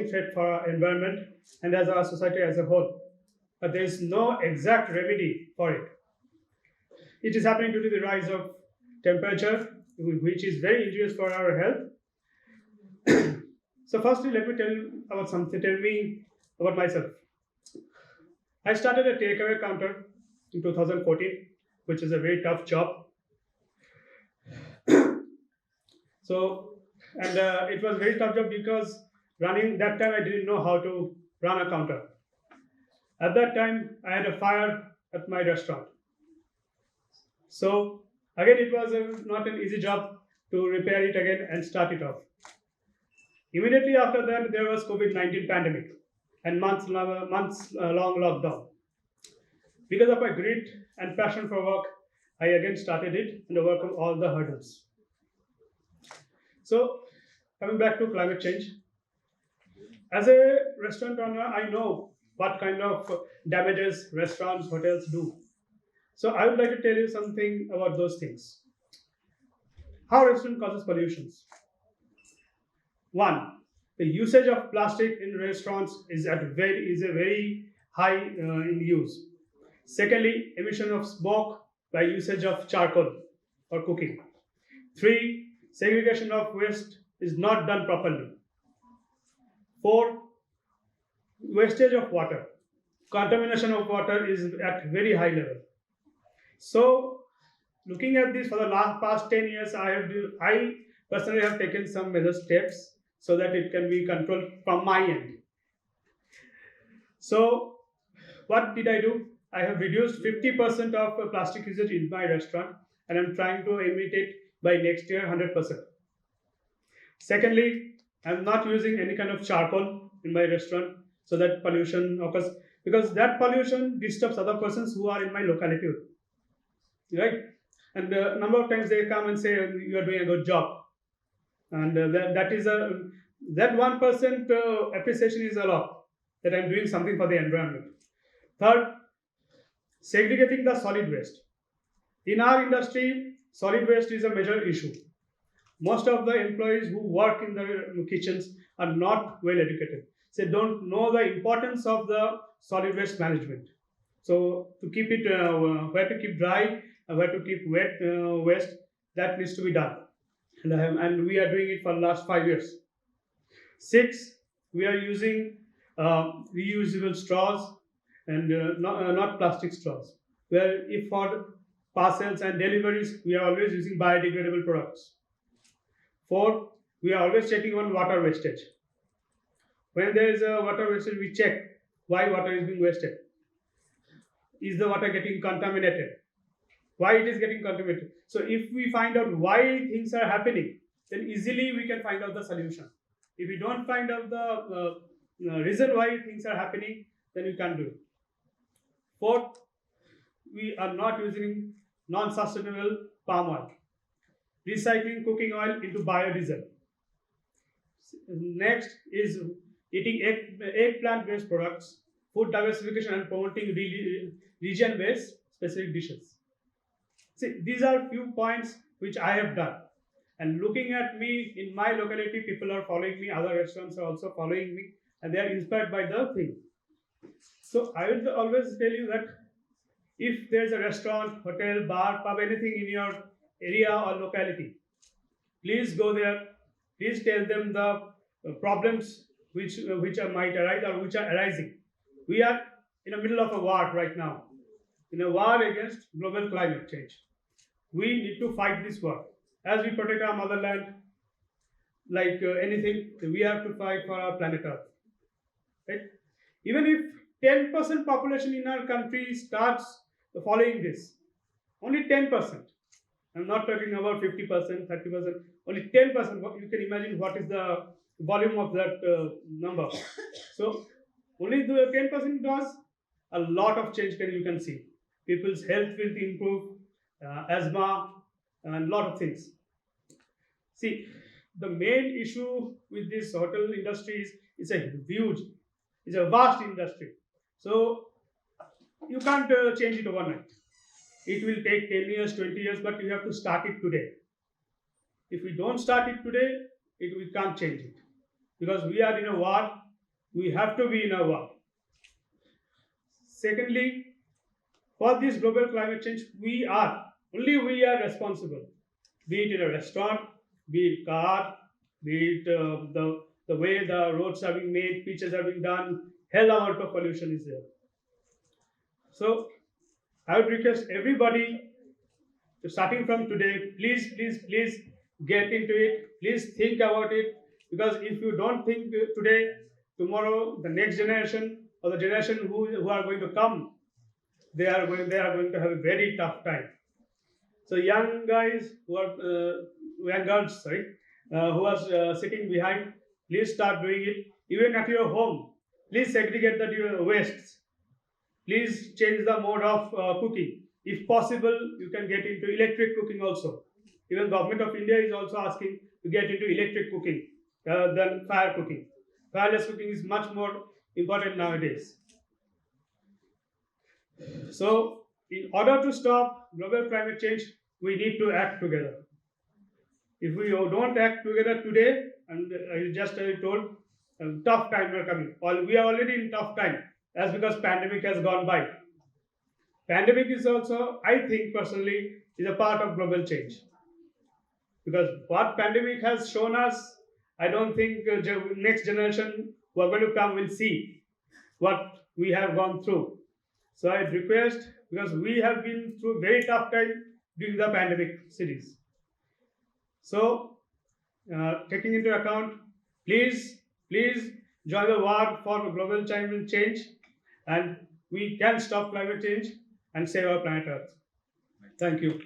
threat for our environment and as our society as a whole. But there is no exact remedy for it. It is happening due to the rise of temperature, which is very injurious for our health. So, firstly, let me tell you about something. Tell me about myself. I started a takeaway counter in 2014, which is a very tough job. So, and it was very tough job because running that time I didn't know how to run a counter. At that time, I had a fire at my restaurant. So again, it was not an easy job to repair it again and start it off. Immediately after that, there was COVID-19 pandemic and months long lockdown. Because of my grit and passion for work, I again started it and overcome all the hurdles. So, coming back to climate change, as a restaurant owner, I know what kind of damages restaurants, hotels do. So, I would like to tell you something about those things. How restaurant causes pollutions. One, the usage of plastic in restaurants is a very high in use. Secondly, emission of smoke by usage of charcoal for cooking. Three, segregation of waste is not done properly. Four, wastage of water. Contamination of water is at very high level. So, looking at this for the past 10 years, I personally have taken some major steps so that it can be controlled from my end. So, what did I do? I have reduced 50% of plastic usage in my restaurant and I'm trying to imitate by next year 100%. Secondly, I'm not using any kind of charcoal in my restaurant so that pollution occurs because that pollution disturbs other persons who are in my locality, right? And a number of times they come and say you are doing a good job, and that 1% appreciation is a lot that I'm doing something for the environment. Third, segregating the solid waste. In our industry, solid waste is a major issue. Most of the employees who work in the kitchens are not well educated. They don't know the importance of the solid waste management. So to keep it where to keep dry and where to keep wet waste, that needs to be done. And we are doing it for the last 5 years. Six, we are using reusable straws and not plastic straws. Where if for parcels and deliveries, we are always using biodegradable products. Four, we are always checking on water wastage. When there is a water wastage, we check why water is being wasted. Is the water getting contaminated? Why it is getting contaminated? So if we find out why things are happening, then easily we can find out the solution. If we don't find out the reason why things are happening, then we can't do it. Fourth, we are not using non-sustainable palm oil. Recycling cooking oil into biodiesel. Next is eating eggplant-based products, food diversification, and promoting region-based specific dishes. See, these are few points which I have done. And looking at me in my locality, people are following me, other restaurants are also following me, and they are inspired by the thing. So I will always tell you that if there's a restaurant, hotel, bar, pub, anything in your area or locality, please go there. Please tell them the problems which might arise or which are arising. We are in the middle of a war right now, in a war against global climate change. We need to fight this war. As we protect our motherland, like anything, we have to fight for our planet Earth. Right? Even if 10% population in our country starts following this, only 10%. I'm not talking about 50%, 30%, only 10%. You can imagine what is the volume of that number. So, only the 10% does a lot of change you can see. People's health will improve, asthma, and a lot of things. See, the main issue with this hotel industry is it's a huge, it's a vast industry. So, you can't change it overnight. It will take 10 years, 20 years, but you have to start it today. If we don't start it today, we can't change it. Because we are in a war We have to be in a war. Secondly, for this global climate change, we are responsible. Be it in a restaurant, be it car, be it the way the roads are being made, pitches are being done, hell amount of pollution is there. So I would request everybody, starting from today, please, please, please get into it. Please think about it, because if you don't think today, tomorrow the next generation or the generation who are going to come, they are going to have a very tough time. So young guys who are young girls, sorry, who are sitting behind, please start doing it. Even at your home, please segregate the wastes. Please change the mode of cooking. If possible, you can get into electric cooking also. Even government of India is also asking to get into electric cooking than fire cooking. Fireless cooking is much more important nowadays. So, in order to stop global climate change, we need to act together. If we don't act together today, and I just told, tough times are coming. We are already in tough time, as because pandemic has gone by. Pandemic is also, I think personally, is a part of global change. Because what pandemic has shown us, I don't think next generation who are going to come will see what we have gone through. So I request, because we have been through very tough time during the pandemic series. So, taking into account, please join the war for global climate change, and we can stop climate change and save our planet Earth. Thank you.